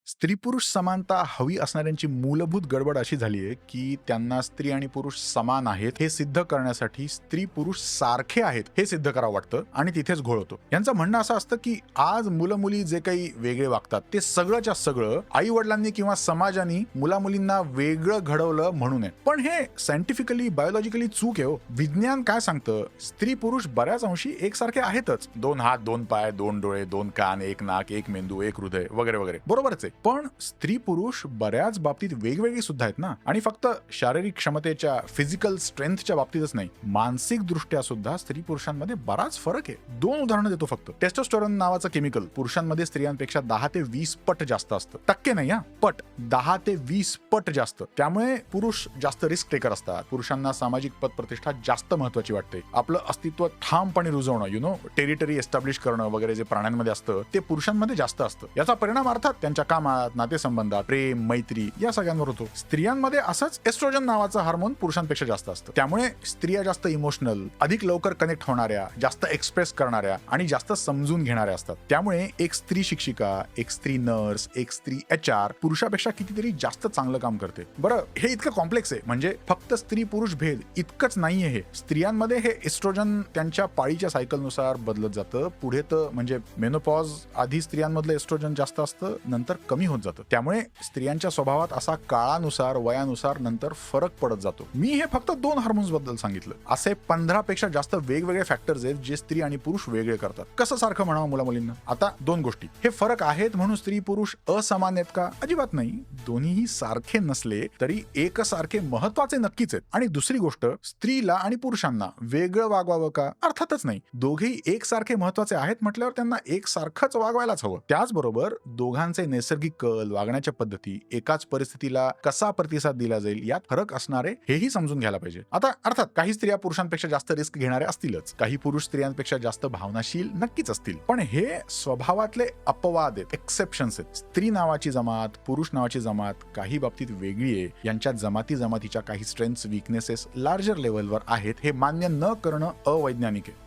स्त्री पुरुष समानता हवी असणाऱ्यांची मूलभूत गडबड अशी झाली आहे की त्यांना स्त्री आणि पुरुष समान आहेत हे सिद्ध करण्यासाठी स्त्री पुरुष सारखे आहेत हे सिद्ध करावं वाटतं आणि तिथेच घोळ होतो. यांचं म्हणणं असं असतं की आज मुलं मुली जे काही वेगळे वागतात ते सगळंच्या सगळं आई वडिलांनी किंवा समाजाने मुला मुलींना वेगळं घडवलं म्हणून आहे. पण हे सायंटिफिकली बायोलॉजिकली चूक आहे हो. विज्ञान काय सांगतं, स्त्री पुरुष बऱ्याच अंशी एकसारखे आहेतच. 2 हात 2 पाय 2 डोळे 2 कान 1 नाक 1 मेंदू 1 हृदय वगैरे वगैरे बरोबरच आहे. पण स्त्री पुरुष बऱ्याच बाबतीत वेगवेगळी सुद्धा आहेत ना. आणि फक्त शारीरिक क्षमतेच्या फिजिकल स्ट्रेंथच्या बाबतीतच नाही, मानसिक दृष्ट्या सुद्धा स्त्री पुरुषांमध्ये बराच फरक आहे. 2 उदाहरणं देतो फक्त. टेस्टोस्टेरोन नावाचं केमिकल पुरुषांमध्ये स्त्रियांपेक्षा 10 ते 20 पट जास्त असतं. टक्के नाही हा, पट. 10 ते 20 पट जास्त. त्यामुळे पुरुष जास्त रिस्क टेकर असतात. पुरुषांना सामाजिक पद प्रतिष्ठा जास्त महत्वाची वाटते. आपलं अस्तित्व ठामपणे रुजवणं, टेरिटरी एस्टॅब्लिश करणं वगैरे जे प्राण्यांमध्ये असतं ते पुरुषांमध्ये जास्त असतं. याचा परिणाम अर्थात त्यांच्या कामात, नातेसंबंधात, प्रेम, मैत्री या सगळ्यांवर होतो. स्त्रियांमध्ये असंच एस्ट्रोजन नावाचं हार्मोन पुरुषांपेक्षा जास्त असतं. त्यामुळे स्त्रिया जास्त इमोशनल, अधिक लवकर कनेक्ट होणाऱ्या, जास्त एक्सप्रेस करणाऱ्या आणि जास्त समजून घेणाऱ्या असतात. त्यामुळे एक स्त्री शिक्षिका, एक स्त्री नर्स, एक स्त्री HR पुरुषापेक्षा कितीतरी जास्त चांगलं काम करते. बरं, हे इतकं कॉम्प्लेक्स आहे, म्हणजे फक्त स्त्री पुरुष भेद इतकंच नाहीये हे. स्त्रियांमध्ये हे एस्ट्रोजन त्यांच्या पाळीच्या सायकलनुसार बदलत जातं. पुढे तर म्हणजे मेनोपॉज आधी स्त्रियांमधलं एस्ट्रोजन जास्त असतं, नंतर कमी होत जातं. त्यामुळे स्त्रियांच्या स्वभावात असा काळानुसार, वयानुसार नंतर फरक पडत जातो. मी हे फक्त 2 हार्मोन्स बद्दल सांगितलं. असे 15 पेक्षा जास्त वेगवेगळे फॅक्टर्स आहेत जे स्त्री आणि पुरुष वेगळे करतात. कसं सारखं म्हणावं मुला मुलींना? आता 2 गोष्टी. हे फरक आहेत म्हणून स्त्री पुरुष असमान आहेत का? अजिबात नाही. दोन्हीही सारखे नसले तरी एकसारखे महत्वाचे नक्कीच आहेत. आणि दुसरी गोष्ट, स्त्रीला आणि पुरुषांना वेगळं वागवावं का? अर्थातच नाही. दोघेही एकसारखे महत्वाचे आहेत म्हटल्यावर त्यांना एकसारखंच वागवायलाच हवं. त्याचबरोबर दोघांचे नैसर्गिक कल, वागण्याच्या पद्धती, एकाच परिस्थितीला कसा प्रतिसाद दिला जाईल यात फरक असणारे हेही समजून घ्यायला पाहिजे. आता अर्थात काही स्त्रिया पुरुषांपेक्षा जास्त रिस्क घेणाऱ्या असतीलच, काही पुरुष स्त्रियांपेक्षा जास्त भावनाशील नक्कीच असतील. पण हे स्वभावातले अपवाद आहेत, एक्सेप्शन्स आहेत. स्त्री नावाची जमात, पुरुष नावाची जमात काही बाबतीत वेगळी आहे. यांच्या जमातीच्या काही स्ट्रेंथ्स, वीकनेसेस लार्जर लेव्हलवर आहेत हे मान्य न करणं अवैज्ञानिक आहे.